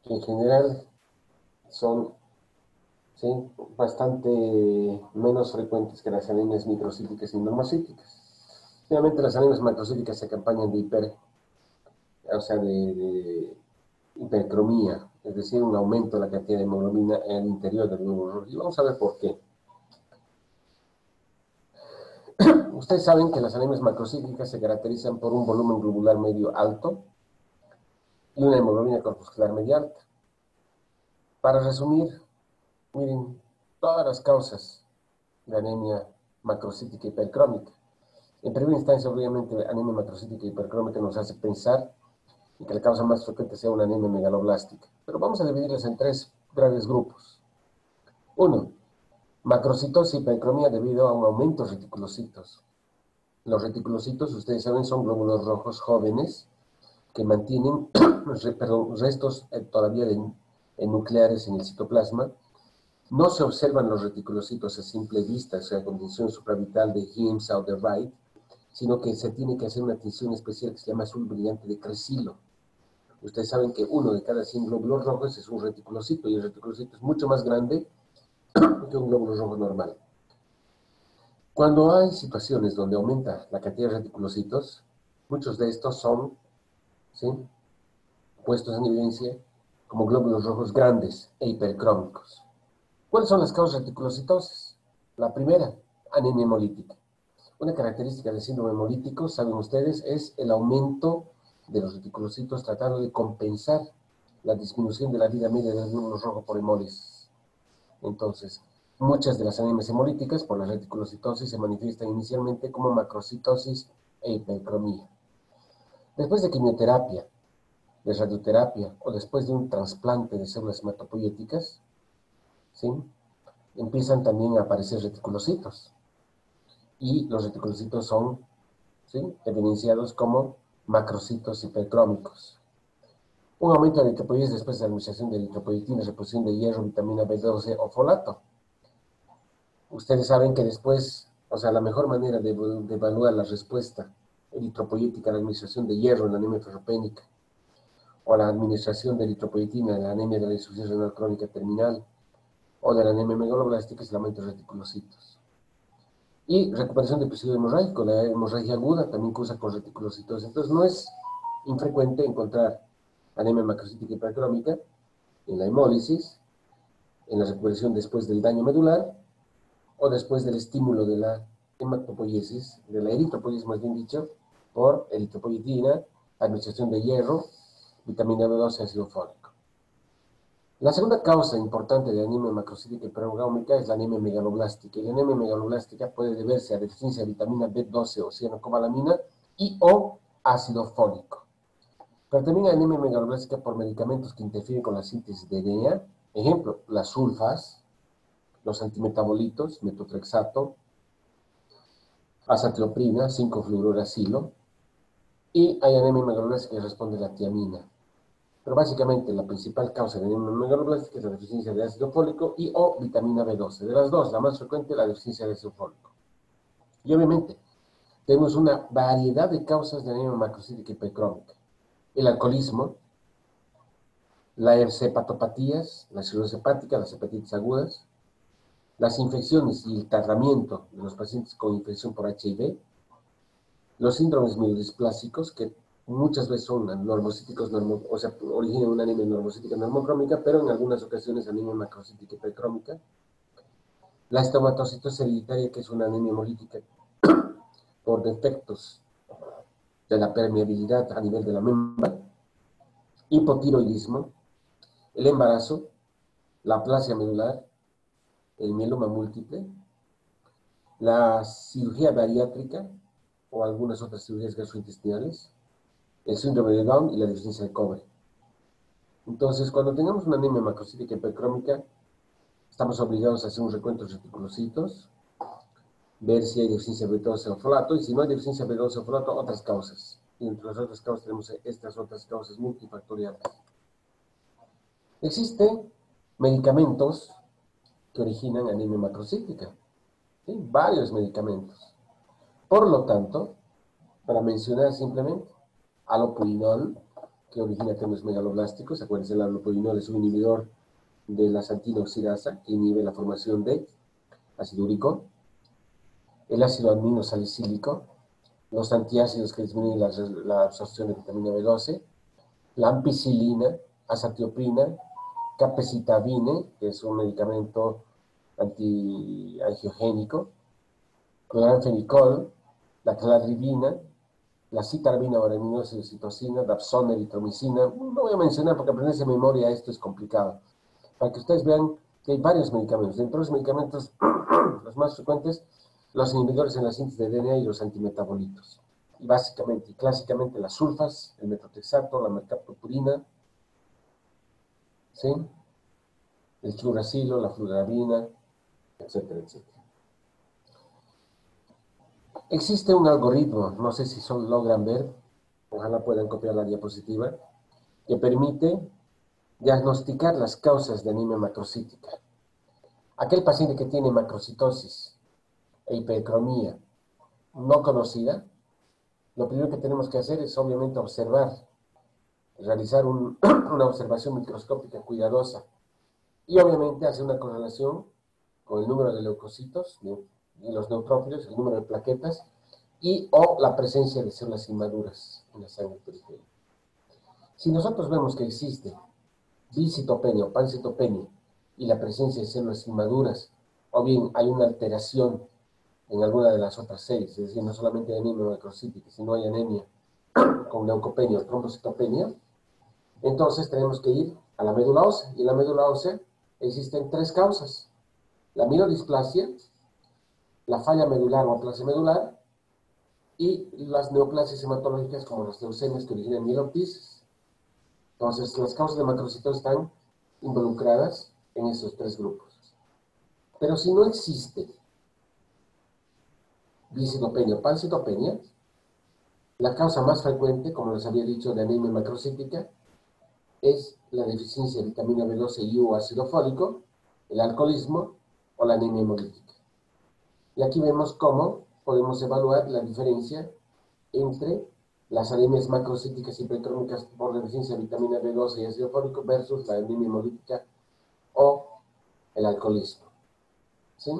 que en general son, ¿sí?, bastante menos frecuentes que las anemias microcíticas y normocíticas. Finalmente, las anemias macrocíticas se acompañan de de hipercromía, es decir, un aumento de la cantidad de hemoglobina en el interior del glóbulo rojo. Y vamos a ver por qué. Ustedes saben que las anemias macrocíclicas se caracterizan por un volumen globular medio alto y una hemoglobina corpuscular media alta. Para resumir, miren, todas las causas de anemia macrocítica hipercrómica. En primera instancia, obviamente, la anemia macrocítica hipercrómica nos hace pensar que la causa más frecuente sea una anemia megaloblástica. Pero vamos a dividirlas en tres graves grupos. Uno, macrocitosis hipercromía debido a un aumento de reticulocitos. Los reticulocitos, ustedes saben, son glóbulos rojos jóvenes que mantienen restos todavía nucleares en el citoplasma. No se observan los reticulocitos a simple vista, o sea, con tinción supravital de Himes o de Wright, sino que se tiene que hacer una tinción especial que se llama azul brillante de Cresilo. Ustedes saben que uno de cada 100 glóbulos rojos es un reticulocito, y el reticulocito es mucho más grande que un glóbulo rojo normal. Cuando hay situaciones donde aumenta la cantidad de reticulocitos, muchos de estos son, ¿sí?, puestos en evidencia como glóbulos rojos grandes e hipercrómicos. ¿Cuáles son las causas de reticulocitosis? La primera, anemia hemolítica. Una característica del síndrome hemolítico, saben ustedes, es el aumento de los reticulocitos tratando de compensar la disminución de la vida media del glóbulo rojo por hemólisis. Entonces, muchas de las anemias hemolíticas por la reticulocitosis se manifiestan inicialmente como macrocitosis e hipercromía. Después de quimioterapia, de radioterapia o después de un trasplante de células hematopoyéticas, ¿sí?, empiezan también a aparecer reticulocitos. Y los reticulocitos son, ¿sí?, evidenciados como macrocitos hipercrómicos. Un aumento de eritropoiesis después de la administración de eritropoyetina, reposición de hierro, vitamina B12 o folato. Ustedes saben que después, o sea, la mejor manera de evaluar la respuesta eritropoyética a la administración de hierro en la anemia ferropénica o a la administración de eritropoyetina en la anemia de la insuficiencia renal crónica terminal o de la anemia megaloblástica es el aumento de reticulocitos. Y recuperación de episodio hemorrágico, la hemorragia aguda también cursa con reticulocitos. Entonces no es infrecuente encontrar anemia macrocítica hipercrómica en la hemólisis, en la recuperación después del daño medular o después del estímulo de la hematopoiesis, de la eritropoiesis más bien dicho, por eritropoyetina, administración de hierro, vitamina B12 y ácido fólico. La segunda causa importante de anemia macrocítica hipercrómica es la anemia megaloblástica. Y la anemia megaloblástica puede deberse a deficiencia de vitamina B12 o cianocobalamina y o ácido fólico. Pero también hay anemia megaloblástica por medicamentos que interfieren con la síntesis de DNA. Ejemplo, las sulfas, los antimetabolitos, metotrexato, azatioprina, 5-fluoruracilo. Y hay anemia megaloblástica que responde a la tiamina. Pero básicamente la principal causa de anemia megaloblástica es la deficiencia de ácido fólico y o vitamina B12. De las dos, la más frecuente es la deficiencia de ácido fólico. Y obviamente, tenemos una variedad de causas de anemia macrocítica hipercrómica. El alcoholismo, las hepatopatías, la cirrosis hepática, las hepatitis agudas, las infecciones y el tratamiento de los pacientes con infección por HIV, los síndromes mielodisplásicos, que muchas veces son normocíticos, o sea, originan una anemia normocítica normocrómica, pero en algunas ocasiones anemia macrocítica hipercrómica, la estomatocitosis hereditaria, que es una anemia hemolítica por defectos de la permeabilidad a nivel de la membrana, hipotiroidismo, el embarazo, la aplasia medular, el mieloma múltiple, la cirugía bariátrica o algunas otras cirugías gastrointestinales, el síndrome de Down y la deficiencia de cobre. Entonces, cuando tengamos una anemia macrocítica hipercrómica, estamos obligados a hacer un recuento de reticulocitos, ver si hay deficiencia de B12 o folato, y si no hay deficiencia de B12 o folato, otras causas. Y entre las otras causas tenemos estas otras causas multifactoriales. Existen medicamentos que originan anemia macrocíclica, ¿sí? Varios medicamentos. Por lo tanto, para mencionar simplemente, alopurinol, que origina temas megaloblásticos. Acuérdense, el allopurinol es un inhibidor de la santina oxidasa que inhibe la formación de ácido úrico. El ácido aminosalicílico, los antiácidos que disminuyen la absorción de vitamina B12, la ampicilina, azatioprina, capecitabine, que es un medicamento antiangiogénico, cloranfenicol, la cladribina, la citarabina, varenicocitocina, dapsona, eritromicina. No voy a mencionar porque aprenderse de memoria esto es complicado. Para que ustedes vean que hay varios medicamentos. Dentro de los medicamentos, los más frecuentes, los inhibidores en la síntesis de DNA y los antimetabolitos. Y básicamente y clásicamente las sulfas, el metotrexato, la mercaptopurina, ¿sí? El churacilo, la fludarabina, etcétera, etcétera. Existe un algoritmo, no sé si logran ver, ojalá puedan copiar la diapositiva, que permite diagnosticar las causas de anemia macrocítica. Aquel paciente que tiene macrocitosis e hipercromía no conocida, lo primero que tenemos que hacer es obviamente observar, realizar una observación microscópica cuidadosa y obviamente hacer una correlación con el número de leucocitos y los neutrófilos, el número de plaquetas y o la presencia de células inmaduras en la sangre periférica. Si nosotros vemos que existe bicitopenia o pancitopenia y la presencia de células inmaduras, o bien hay una alteración en alguna de las otras series, es decir, no solamente anemia macrocítica, sino hay anemia con leucopenia o trombocitopenia, entonces tenemos que ir a la médula ósea. Y en la médula ósea existen tres causas: la mielodisplasia, la falla medular o aplasia medular, y las neoplasias hematológicas como las leucemias que originan mieloptisis. Entonces, las causas de macrocitosis están involucradas en estos tres grupos. Pero si no existe bicitopenia o pancitopenia, la causa más frecuente, como les había dicho, de anemia macrocítica es la deficiencia de vitamina B12 y o ácido fólico, el alcoholismo o la anemia hemolítica. Y aquí vemos cómo podemos evaluar la diferencia entre las anemias macrocíticas hipercrónicas por deficiencia de vitamina B12 y ácido fólico versus la anemia hemolítica o el alcoholismo. ¿Sí?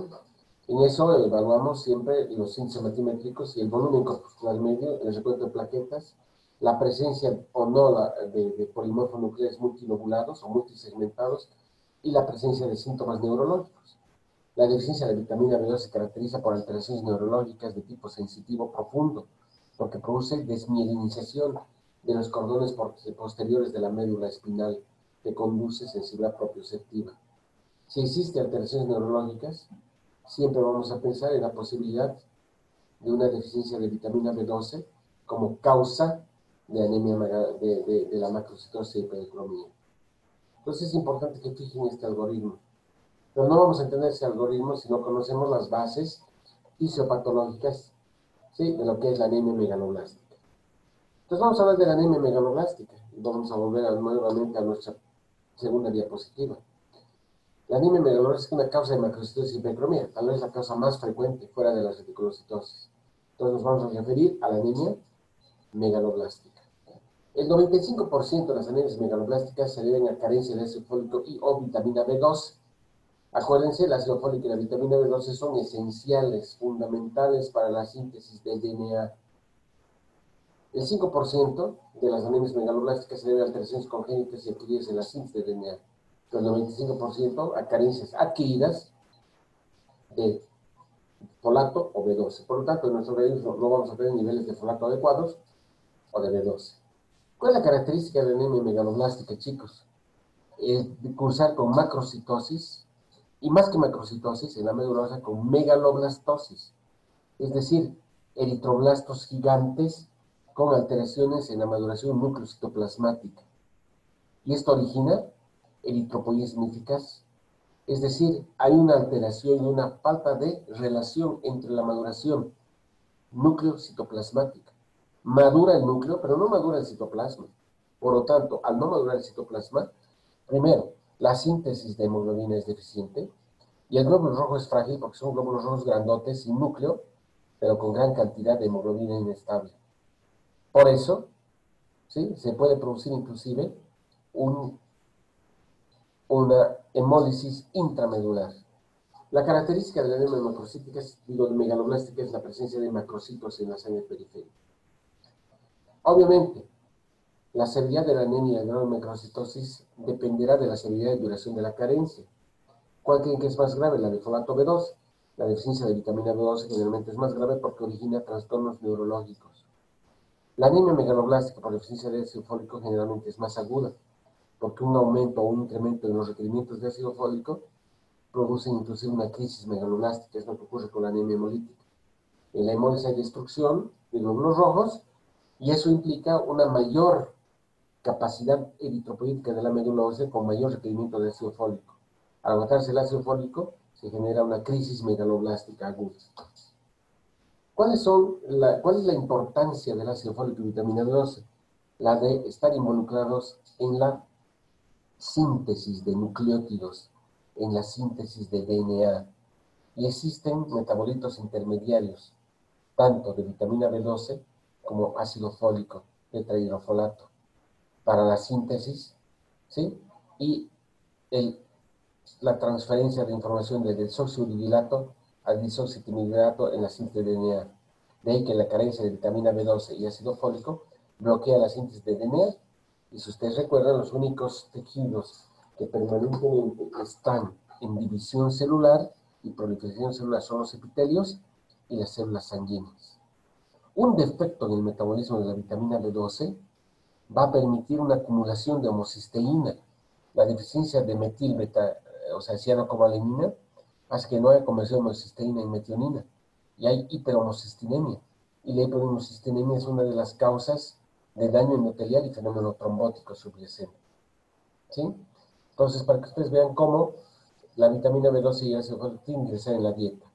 En eso evaluamos siempre los índices matimétricos y el volumen corpuscular medio, el recuento de plaquetas, la presencia o no de polimorfos nucleares multilobulados o multisegmentados y la presencia de síntomas neurológicos. La deficiencia de vitamina B12 se caracteriza por alteraciones neurológicas de tipo sensitivo profundo, porque produce desmielinización de los cordones posteriores de la médula espinal, que conduce sensibilidad propioceptiva. Si existen alteraciones neurológicas, siempre vamos a pensar en la posibilidad de una deficiencia de vitamina B12 como causa de anemia de la macrocitosis y hipercromía. Entonces es importante que fijen este algoritmo. Pero no vamos a entender ese algoritmo si no conocemos las bases fisiopatológicas, ¿sí?, de lo que es la anemia megaloblástica. Entonces vamos a hablar de la anemia megaloblástica y vamos a volver nuevamente a nuestra segunda diapositiva. La anemia megaloblástica es una causa de macrocitosis y hipercromía, tal vez la causa más frecuente fuera de la reticulocitosis. Entonces nos vamos a referir a la anemia megaloblástica. El 95% de las anemias megaloblásticas se deben a carencia de ácido fólico y o vitamina B12. Acuérdense, el ácido fólico y la vitamina B12 son esenciales, fundamentales para la síntesis del DNA. El 5% de las anemias megaloblásticas se debe a alteraciones congénitas y adquiridas en la síntesis de DNA. El 95% a carencias adquiridas de folato o B12. Por lo tanto, en nuestro organismo no vamos a tener niveles de folato adecuados o de B12. ¿Cuál es la característica de la anemia megaloblástica, chicos? Es cursar con macrocitosis, y más que macrocitosis, en la médula ósea con megaloblastosis, es decir, eritroblastos gigantes con alteraciones en la maduración nucleocitoplasmática. Y esto origina eritropoiesimíficas, es decir, hay una alteración y una falta de relación entre la maduración núcleo-citoplasmática. Madura el núcleo, pero no madura el citoplasma. Por lo tanto, al no madurar el citoplasma, primero, la síntesis de hemoglobina es deficiente y el glóbulo rojo es frágil porque son glóbulos rojos grandotes sin núcleo, pero con gran cantidad de hemoglobina inestable. Por eso, ¿sí? Se puede producir inclusive una hemólisis intramedular. La característica de la anemia macrocítica, digo, megaloblástica, es la presencia de macrocitos en la sangre periférica. Obviamente, la severidad de la anemia de grado de macrocitosis dependerá de la severidad y duración de la carencia. ¿Cuál creen que es más grave? La de folato B2. La deficiencia de vitamina B12 generalmente es más grave porque origina trastornos neurológicos. La anemia megaloblástica por deficiencia de ácido fólico generalmente es más aguda, porque un aumento o un incremento en los requerimientos de ácido fólico produce inclusive una crisis megaloblástica, es lo que ocurre con la anemia hemolítica. En la hemólisis hay destrucción de glóbulos rojos y eso implica una mayor capacidad eritropoyética de la médula ósea con mayor requerimiento de ácido fólico. Al agotarse el ácido fólico, se genera una crisis megaloblástica aguda. ¿Cuál es la importancia del ácido fólico y vitamina B12? La de estar involucrados en la síntesis de nucleótidos, en la síntesis de DNA. Y existen metabolitos intermediarios, tanto de vitamina B12 como ácido fólico, tetrahidrofolato, para la síntesis, ¿sí? Y la transferencia de información del desoxirribonato al disoxitimidato en la síntesis de DNA. De ahí que la carencia de vitamina B12 y ácido fólico bloquea la síntesis de DNA. Y si ustedes recuerdan, los únicos tejidos que permanentemente están en división celular y proliferación celular son los epitelios y las células sanguíneas. Un defecto en el metabolismo de la vitamina B12 va a permitir una acumulación de homocisteína. La deficiencia de o sea, cianocobalamina, hace que no haya conversión de homocisteína en metionina. Y hay hiperhomocistinemia. Y la hiperhomocistinemia es una de las causas de daño endotelial y fenómeno trombótico subyacente. ¿Sí? Entonces, para que ustedes vean cómo la vitamina B12 y el ácido fólico tienen que ingresar en la dieta.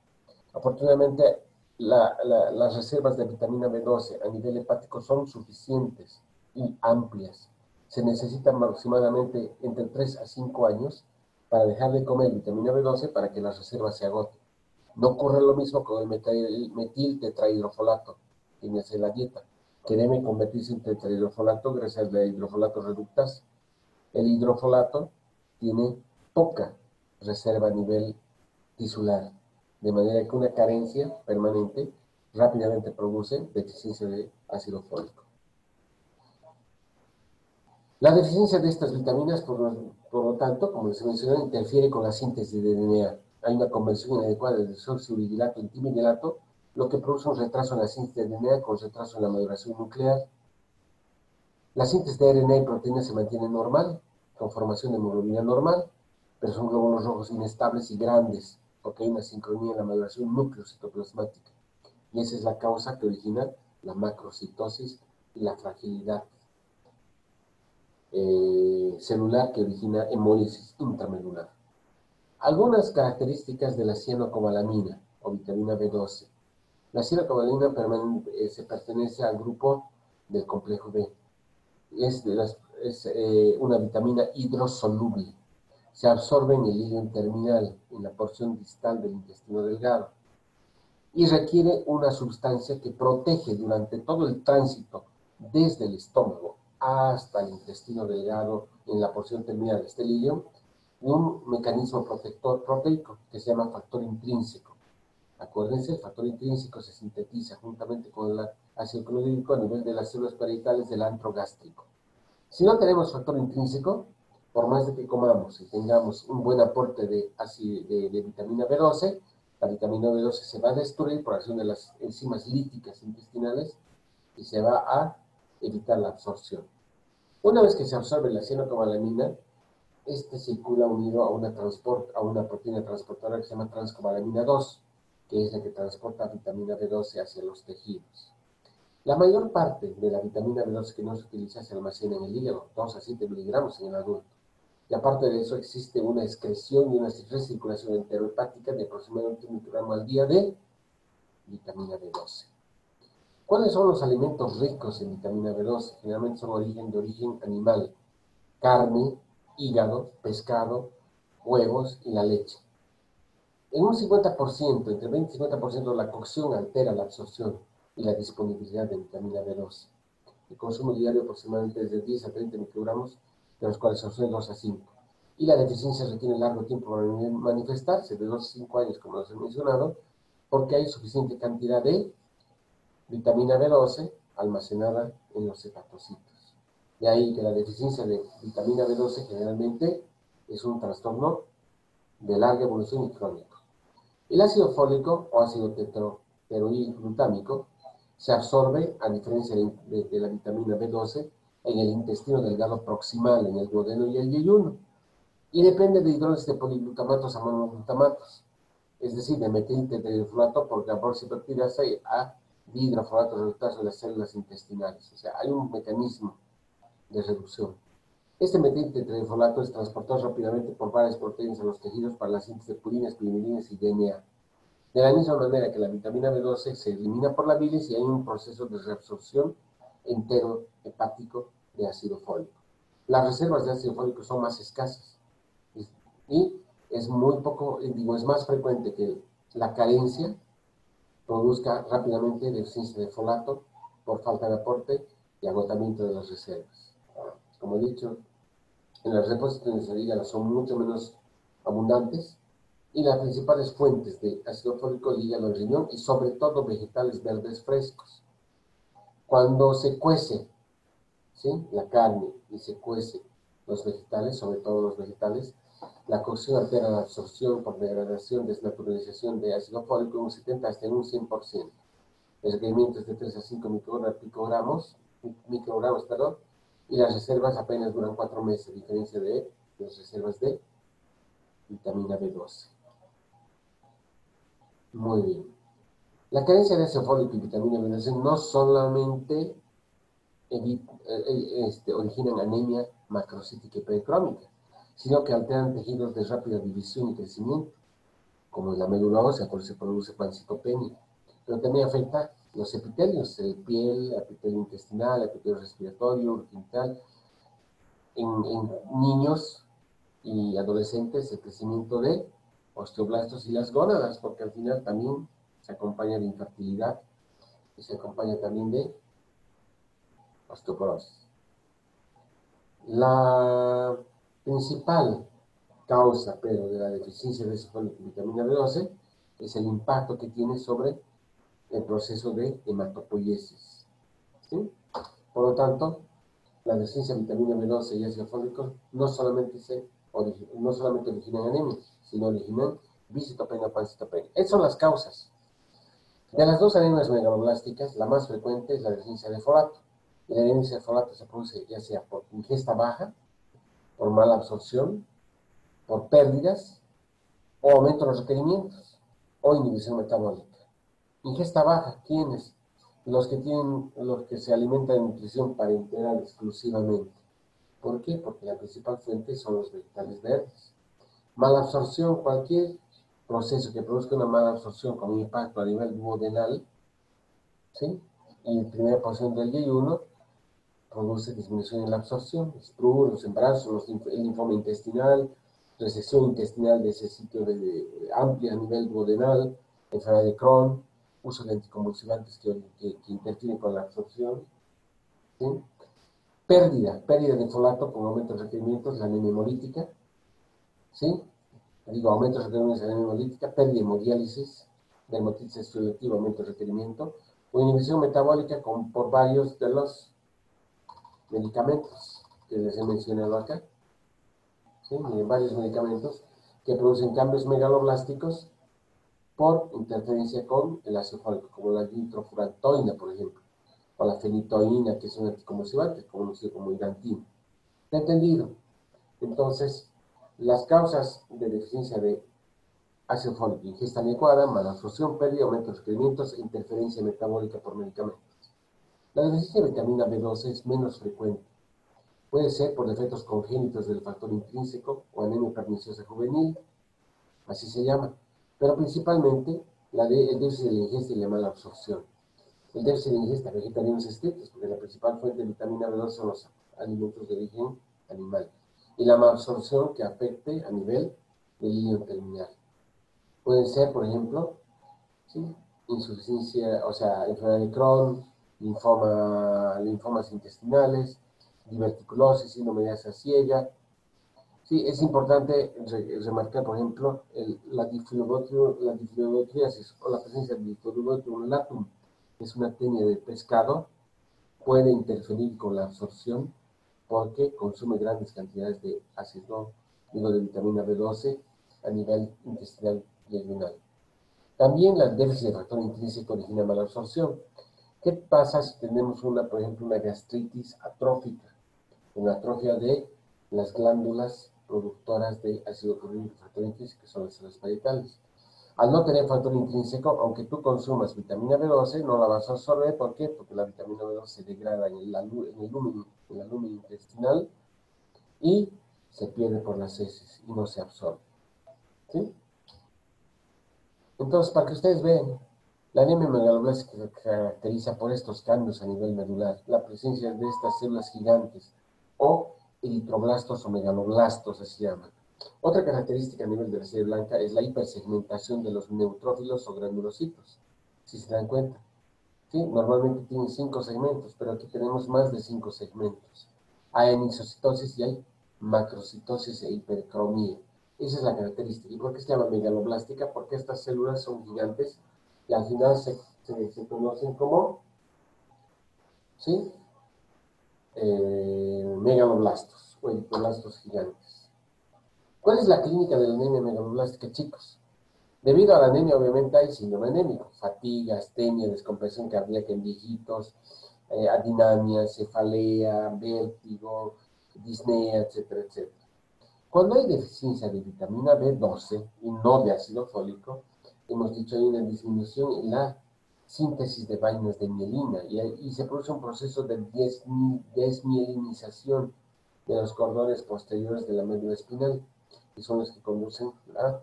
Afortunadamente, las reservas de vitamina B12 a nivel hepático son suficientes y amplias. Se necesitan aproximadamente entre 3 a 5 años para dejar de comer vitamina B12 para que las reservas se agoten. No ocurre lo mismo con el metil tetrahidrofolato en la dieta, que debe convertirse en tetrahidrofolato gracias al hidrofolato reductasa. El hidrofolato tiene poca reserva a nivel tisular, de manera que una carencia permanente rápidamente produce deficiencia de ácido fólico. La deficiencia de estas vitaminas, por lo tanto, como les mencioné, interfiere con la síntesis de DNA. Hay una conversión inadecuada de desoxirribonato en timidilato, lo que produce un retraso en la síntesis de DNA con retraso en la maduración nuclear. La síntesis de RNA y proteínas se mantiene normal, con formación de hemoglobina normal, pero son glóbulos rojos inestables y grandes, porque hay una sincronía en la maduración núcleo-citoplasmática. Y esa es la causa que origina la macrocitosis y la fragilidad celular que origina hemólisis intramedular. Algunas características de la cianocobalamina o vitamina B12. La cianocobalamina se pertenece al grupo del complejo B. Es una vitamina hidrosoluble. Se absorbe en el hilo terminal, en la porción distal del intestino delgado, y requiere una sustancia que protege durante todo el tránsito desde el estómago hasta el intestino delgado en la porción terminal de este hilio, un mecanismo protector proteico que se llama factor intrínseco. Acuérdense, el factor intrínseco se sintetiza juntamente con el ácido clorhídrico a nivel de las células parietales del antro gástrico. Si no tenemos factor intrínseco, por más de que comamos y tengamos un buen aporte de vitamina B12, la vitamina B12 se va a destruir por acción de las enzimas líticas intestinales y se va a evitar la absorción. Una vez que se absorbe la cianocobalamina, este circula unido a una proteína transportadora que se llama transcobalamina 2, que es la que transporta vitamina B12 hacia los tejidos. La mayor parte de la vitamina B12 que no se utiliza se almacena en el hígado, 2 a 7 miligramos en el adulto. Y aparte de eso existe una excreción y una recirculación enterohepática de aproximadamente 1 microgramo al día de vitamina B12. ¿Cuáles son los alimentos ricos en vitamina B12? Generalmente son de origen animal: carne, hígado, pescado, huevos y la leche. En un 50%, entre 20 y 50% la cocción altera la absorción y la disponibilidad de vitamina B12. El consumo diario aproximadamente es de 10 a 30 microgramos, de los cuales se absorben 2 a 5. Y la deficiencia requiere largo tiempo para manifestarse, de 2 a 5 años, como les he mencionado, porque hay suficiente cantidad de vitamina B12 almacenada en los hepatocitos. De ahí que la deficiencia de vitamina B12 generalmente es un trastorno de larga evolución y crónico. El ácido fólico o ácido tetrosteroil-glutámico se absorbe, a diferencia de la vitamina B12, en el intestino delgado proximal, en el duodeno y el yeyuno, y depende de hidrólisis de poliglutamatos a monoglutamatos, es decir, de metiltetrahidrofolato por carboxipeptidasa a dihidrofolato reductasa de las células intestinales. O sea, hay un mecanismo de reducción. Este metiltetrahidrofolato es transportado rápidamente por varias proteínas a los tejidos para la síntesis de purinas, pirimidines y DNA. De la misma manera que la vitamina B12 se elimina por la bilis y hay un proceso de reabsorción entero hepático de ácido fólico. Las reservas de ácido fólico son más escasas y es más frecuente que la carencia produzca rápidamente deficiencia de folato por falta de aporte y agotamiento de las reservas. Como he dicho, en las reposiciones de hígado son mucho menos abundantes y las principales fuentes de ácido fólico, el hígado, el riñón y sobre todo vegetales verdes frescos. Cuando se cuece, ¿sí?, la carne y se cuece los vegetales, sobre todo los vegetales, la cocción altera la absorción por degradación, desnaturalización de ácido fólico en un 70 hasta en un 100%. El requerimiento es de 3 a 5 microgramos, y las reservas apenas duran 4 meses, a diferencia de las reservas de vitamina B12. Muy bien. La carencia de ácido fólico y vitamina B12 no solamente originan anemia macrocítica y pericrónica, sino que alteran tejidos de rápida división y crecimiento, como la médula ósea, por eso se produce pancitopenia. Pero también afecta los epitelios, piel, epitelio intestinal, epitelio respiratorio, urogenital. En niños y adolescentes, el crecimiento de osteoblastos y las gónadas, porque al final también se acompaña de infertilidad y se acompaña también de osteoporosis. La principal causa, pero, de la deficiencia de vitamina B12 es el impacto que tiene sobre el proceso de hematopoiesis, ¿sí? Por lo tanto, la deficiencia de vitamina B12 y ácido fólico no solamente originan anemia, sino originan visitopenia o pancitopenia. Esas son las causas. De las dos anemias megaloblásticas, la más frecuente es la deficiencia de folato. Y la deficiencia de folato se produce ya sea por ingesta baja, por mala absorción, por pérdidas, o aumento de los requerimientos, o inhibición metabólica. Ingesta baja, ¿quiénes? Los que se alimentan de nutrición parenteral exclusivamente. ¿Por qué? Porque la principal fuente son los vegetales verdes. Mala absorción, cualquier proceso que produzca una mala absorción con un impacto a nivel duodenal, ¿sí?, y primera porción del yeyuno, produce disminución en la absorción, los embarazos, el linfoma intestinal, resección intestinal de ese sitio amplia a nivel duodenal, enfermedad de Crohn, uso de anticonvulsivantes que interfieren con la absorción, ¿sí? Pérdida de folato con aumento de requerimientos, la anemia hemolítica, ¿sí? Aumento de requerimientos de anemia hemolítica, pérdida de hemodiálisis, dermatitis selectiva, aumento de requerimiento, o inhibición metabólica por varios de los medicamentos que les he mencionado acá, ¿sí? Varios medicamentos que producen cambios megaloblásticos por interferencia con el ácido fólico, como la nitrofurantoína, por ejemplo, o la fenitoína, que es un anticonvulsivante, conocido como Irantin. ¿Entendido? Entonces, las causas de deficiencia de ácido fólico: ingesta adecuada, mala absorción, pérdida, aumento de requerimientos e interferencia metabólica por medicamentos. La deficiencia de vitamina B12 es menos frecuente. Puede ser por defectos congénitos del factor intrínseco o anemia perniciosa juvenil, así se llama, pero principalmente el déficit de la ingesta y la mala absorción. El déficit de ingesta, vegetarianos estrictos, porque la principal fuente de vitamina B12 son los alimentos de origen animal, y la malabsorción que afecte a nivel del hilo terminal. Pueden ser, por ejemplo, ¿sí?, insuficiencia, enfermedad de Crohn, linfomas intestinales, diverticulosis, síndrome de asa ciega. Sí, es importante remarcar, por ejemplo, la difluorotriasis o la presencia de difluorotrium latum, que es una tenia de pescado, puede interferir con la absorción porque consume grandes cantidades de ácido, digo, de vitamina B12 a nivel intestinal y ayunal. También la déficit de factor intrínseco origina mala absorción. ¿Qué pasa si tenemos por ejemplo, una gastritis atrófica? Una atrofia de las glándulas productoras de ácido clorhídrico y factor intrínseco, que son las células parietales. Al no tener factor intrínseco, aunque tú consumas vitamina B12, no la vas a absorber. ¿Por qué? Porque la vitamina B12 se degrada en el lumen intestinal y se pierde por las heces y no se absorbe. ¿Sí? Entonces, para que ustedes vean, la anemia megaloblástica se caracteriza por estos cambios a nivel medular, la presencia de estas células gigantes o eritroblastos o megaloblastos, así se llaman. Otra característica a nivel de la serie blanca es la hipersegmentación de los neutrófilos o granulocitos, si se dan cuenta. ¿Sí? Normalmente tienen 5 segmentos, pero aquí tenemos más de 5 segmentos. Hay anisocitosis y hay macrocitosis e hipercromía. Esa es la característica. ¿Y por qué se llama megaloblástica? Porque estas células son gigantes y al final se conocen como, ¿sí? Megaloblastos o eritroblastos gigantes. ¿Cuál es la clínica de la anemia megaloblástica, chicos? Debido a la anemia, obviamente, hay síndrome anémico, fatiga, astenia, descompresión cardíaca en viejitos, adinamia, cefalea, vértigo, disnea, etcétera, etcétera. Cuando hay deficiencia de vitamina B12 y no de ácido fólico, hemos dicho hay una disminución en la síntesis de vainas de mielina y se produce un proceso de desmielinización de los cordones posteriores de la médula espinal, que son los que conducen la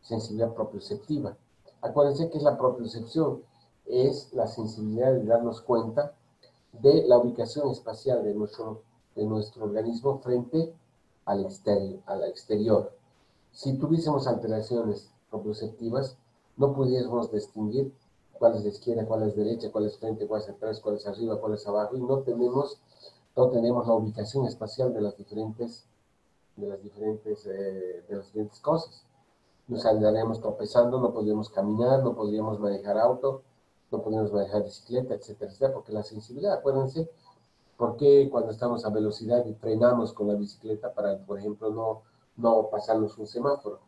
sensibilidad propioceptiva. Acuérdense que es la propiocepción, es la sensibilidad de darnos cuenta de la ubicación espacial de nuestro organismo frente al exterior. Si tuviésemos alteraciones propioceptivas, no pudiésemos distinguir cuál es la izquierda, cuál es derecha, cuál es frente, cuál es atrás, cuál es arriba, cuál es abajo, y no tenemos la ubicación espacial de las diferentes cosas. Nos andaríamos tropezando, no podríamos caminar, no podríamos manejar auto, no podríamos manejar bicicleta, etcétera, etcétera, porque la sensibilidad, acuérdense, porque cuando estamos a velocidad y frenamos con la bicicleta para, por ejemplo, no pasarnos un semáforo,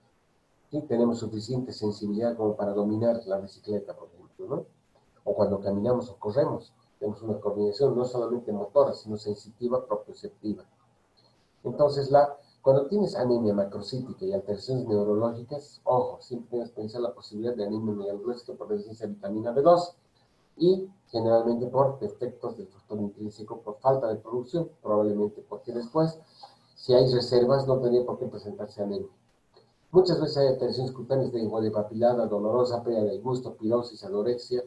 ¿sí? Tenemos suficiente sensibilidad como para dominar la bicicleta, por ejemplo, ¿no? O cuando caminamos o corremos, tenemos una coordinación no solamente motora, sino sensitiva, propioceptiva. Entonces, cuando tienes anemia macrocítica y alteraciones neurológicas, ojo, siempre tienes que pensar la posibilidad de anemia megaloblástica por deficiencia de vitamina B2 y generalmente por defectos del factor intrínseco, por falta de producción, probablemente porque después, si hay reservas, no tendría por qué presentarse anemia. Muchas veces hay alteraciones cutáneas de enjuague papilada, dolorosa, pérdida del gusto, pirosis, anorexia,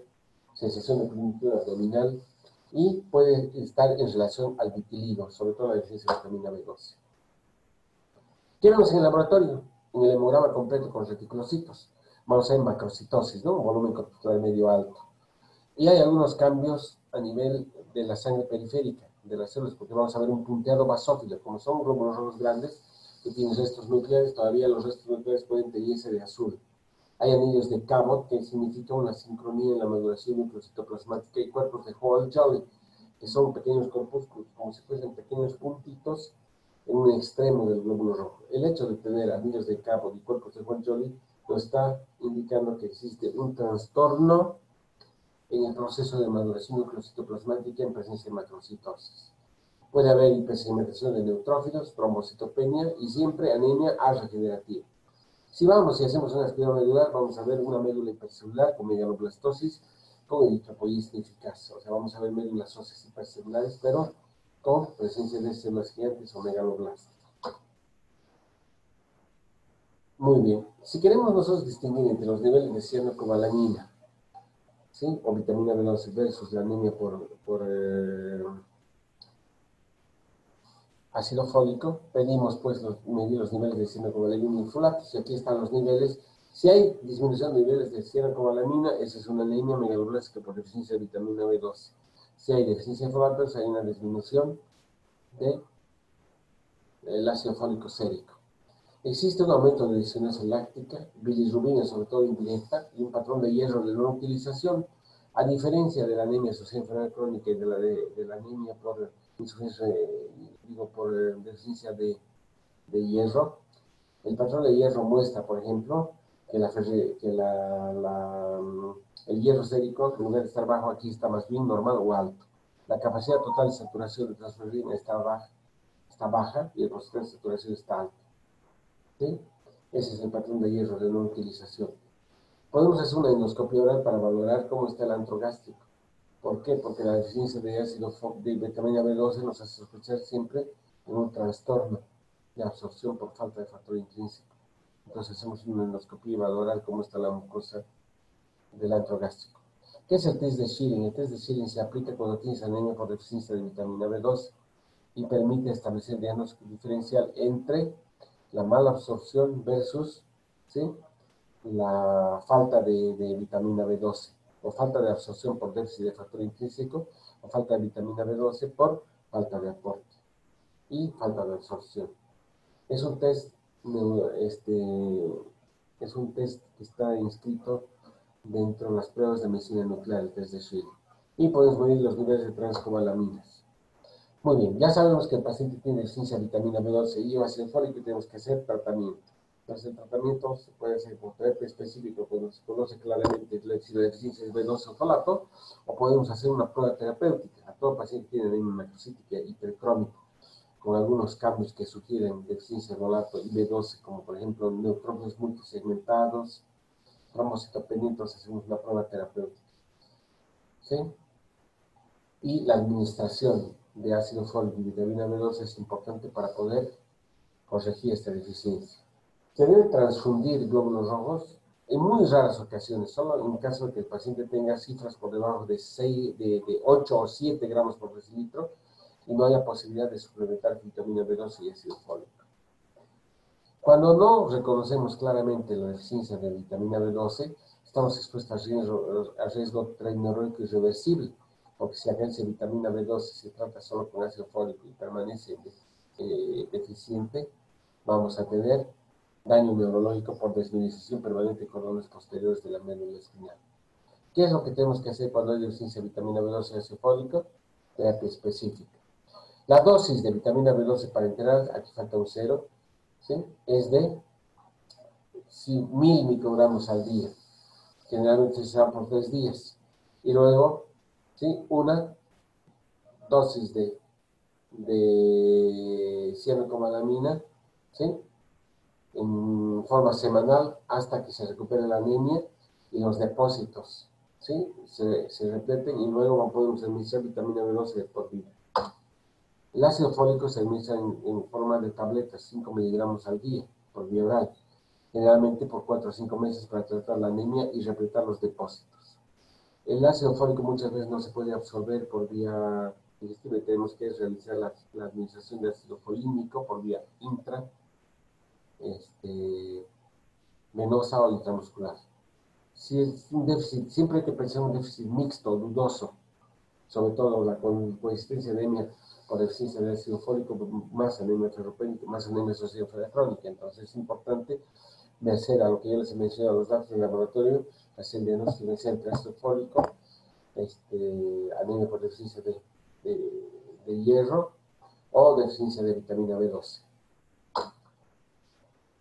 sensación de plenitud abdominal y puede estar en relación al vitiligo, sobre todo la deficiencia de vitamina B12. ¿Qué vemos en el laboratorio? En el hemograma completo con reticulocitos. Vamos a ver macrocitosis, ¿no? Un volumen corpuscular medio alto. Y hay algunos cambios a nivel de la sangre periférica de las células, porque vamos a ver un punteado basófilo. Como son glóbulos rojos grandes que tienen restos nucleares, todavía los restos nucleares pueden teñirse de azul. Hay anillos de Cabot, que significa una sincronía en la maduración nucleocitoplasmática, y cuerpos de Hall-Jolly, que son pequeños corpúsculos, como si fuesen pequeños puntitos en un extremo del glóbulo rojo. El hecho de tener anillos de Cabot y cuerpos de Hall-Jolly nos está indicando que existe un trastorno en el proceso de maduración nucleocitoplasmática en presencia de macrocitosis. Puede haber hipersegmentación de neutrófilos, trombocitopenia y siempre anemia regenerativa. Si vamos y hacemos una espiral medular, vamos a ver una médula hipercelular con megaloblastosis con eritropoiesis ineficaz. O sea, vamos a ver médulas óseas hipercelulares, pero con presencia de células gigantes o megaloblastos. Muy bien. Si queremos nosotros distinguir entre los niveles de cianocobalamina, ¿sí? O vitamina B12 versus la anemia por ácido fólico, pedimos pues medir los niveles de cianocobalamina y folatos, y aquí están los niveles. Si hay disminución de niveles de cianocobalamina, esa es una anemia megaloblástica por deficiencia de vitamina B12. Si hay deficiencia de folato, hay una disminución del ácido fólico sérico. Existe un aumento de disociación láctica, bilirrubina, sobre todo indirecta, y un patrón de hierro de no utilización, a diferencia de la anemia asociada a enfermedad crónica y de la anemia por insuficiencia, por deficiencia de hierro. El patrón de hierro muestra, por ejemplo, que el hierro sérico, en lugar de estar bajo, aquí está más bien normal o alto. La capacidad total de saturación de transferrina está baja y el porcentaje de saturación está alto. ¿Sí? Ese es el patrón de hierro de no utilización. Podemos hacer una endoscopia oral para valorar cómo está el antro gástrico. ¿Por qué? Porque la deficiencia de vitamina B12 nos hace sospechar siempre en un trastorno de absorción por falta de factor intrínseco. Entonces hacemos una endoscopia y valorar cómo está la mucosa del antro gástrico. ¿Qué es el test de Schilling? El test de Schilling se aplica cuando tienes anemia por deficiencia de vitamina B12 y permite establecer el diagnóstico diferencial entre la mala absorción versus, ¿sí?, la falta de vitamina B12, o falta de absorción por déficit de factor intrínseco, o falta de vitamina B12 por falta de aporte y falta de absorción. Es un test, es un test que está inscrito dentro de las pruebas de medicina nuclear, el test de Schilling. Y podemos medir los niveles de transcobalaminas. Muy bien, ya sabemos que el paciente tiene deficiencia de vitamina B12 y ácido fólico y tenemos que hacer tratamiento. Entonces, el tratamiento se puede hacer con terapia específica cuando se conoce claramente si la deficiencia es B12 o folato, o podemos hacer una prueba terapéutica. A todo paciente tiene anemia macrocítica hipercrónica, con algunos cambios que sugieren deficiencia de folato y B12, como por ejemplo neutrófilos multisegmentados, trombocitopenia, hacemos una prueba terapéutica. ¿Sí? Y la administración de ácido fólico y vitamina B12 es importante para poder corregir esta deficiencia. Se debe transfundir glóbulos rojos en muy raras ocasiones, solo en caso de que el paciente tenga cifras por debajo de 8 o 7 gramos por decilitro y no haya posibilidad de suplementar vitamina B12 y ácido fólico. Cuando no reconocemos claramente la deficiencia de vitamina B12, estamos expuestos a riesgo treneroico irreversible, porque si la carencia de vitamina B12 se trata solo con ácido fólico y permanece deficiente, vamos a tener daño neurológico por desmineralización permanente de cordones posteriores de la médula espinal. ¿Qué es lo que tenemos que hacer cuando hay deficiencia de vitamina B12 y ácido fólico? Terapia específica. La dosis de vitamina B12 para enterar, aquí falta un 0, ¿sí?, es de 1000 microgramos al día. Generalmente se da por 3 días. Y luego, ¿sí?, una dosis de cianocobalamina, ¿sí?, en forma semanal hasta que se recupere la anemia y los depósitos, ¿sí?, se repleten y luego podemos administrar vitamina B12 por vida. El ácido fólico se administra en forma de tabletas, 5 miligramos al día, por vía oral, generalmente por 4 o 5 meses para tratar la anemia y repletar los depósitos. El ácido fólico muchas veces no se puede absorber por vía digestiva y tenemos que realizar la administración de ácido folínico por vía venosa o intramuscular. Si es un déficit, siempre hay que pensar en un déficit mixto, dudoso, sobre todo la coexistencia de anemia por deficiencia de ácido fólico, más anemia ferropénica, más anemia asociada a enfermedad crónica. Entonces es importante vencer a lo que yo les he mencionado, los datos del laboratorio, hacer el diagnóstico diferencial entre ácido fólico, anemia por deficiencia de hierro o deficiencia de vitamina B12.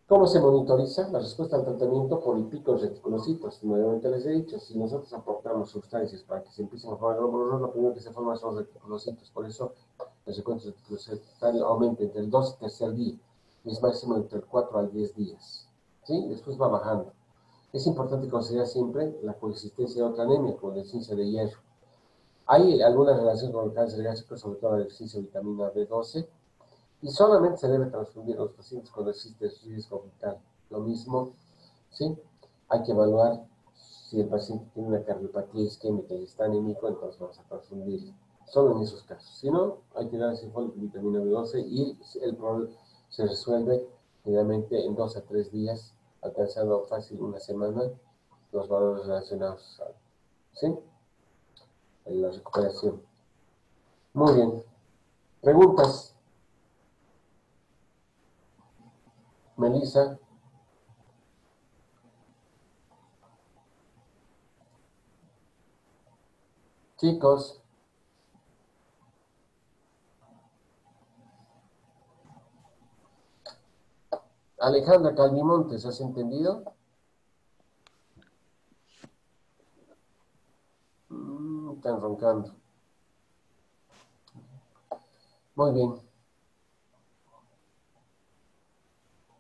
¿Cómo se monitoriza? La respuesta al tratamiento por el pico de reticulocitos. Nuevamente les he dicho, si nosotros aportamos sustancias para que se empiecen a formar glóbulos rojos, lo primero que se forma son reticulocitos. Por eso el recuento reticulocitario aumenta entre el 2 y tercer día, y es máximo entre el 4 al 10 días. ¿Sí? Después va bajando. Es importante considerar siempre la coexistencia de otra anemia, como deficiencia de hierro. Hay alguna relación con el cáncer gástrico, sobre todo la deficiencia de vitamina B12, y solamente se debe transfundir a los pacientes cuando existe riesgo vital. Lo mismo, ¿sí? Hay que evaluar si el paciente tiene una cardiopatía isquémica y está anémico, entonces vamos a transfundir. Solo en esos casos. Si no, hay que dar ácido fólico y vitamina B12 y el problema se resuelve generalmente en 2 a 3 días, alcanzando fácil una semana los valores relacionados a, ¿sí?, en la recuperación. Muy bien. ¿Preguntas? Melissa. Chicos. Alejandra Calvimontes, ¿has entendido? Están roncando. Muy bien.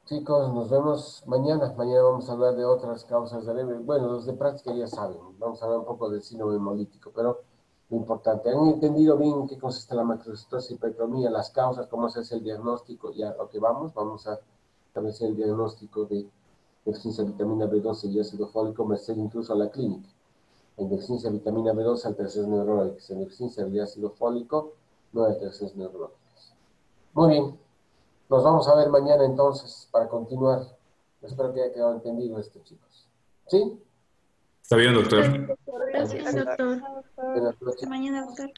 Chicos, nos vemos mañana. Mañana vamos a hablar de otras causas de anemia. Bueno, los de práctica ya saben. Vamos a hablar un poco del síndrome hemolítico, pero lo importante, ¿han entendido bien en qué consiste la macrocitosis, hipercromía, las causas, cómo se hace el diagnóstico? Ya, lo que vamos a establecer el diagnóstico de deficiencia de vitamina B12 y ácido fólico, merecer incluso a la clínica. En deficiencia de vitamina B12, alteraciones neurológicas. En deficiencia de ácido fólico, no hay alteraciones neurológicas. Muy bien. Nos vamos a ver mañana entonces para continuar. Espero que haya quedado entendido esto, chicos. ¿Sí? Está bien, Está bien, doctor. doctor. Bueno, Gracias, doctor. buenas Hasta noches. mañana, doctor.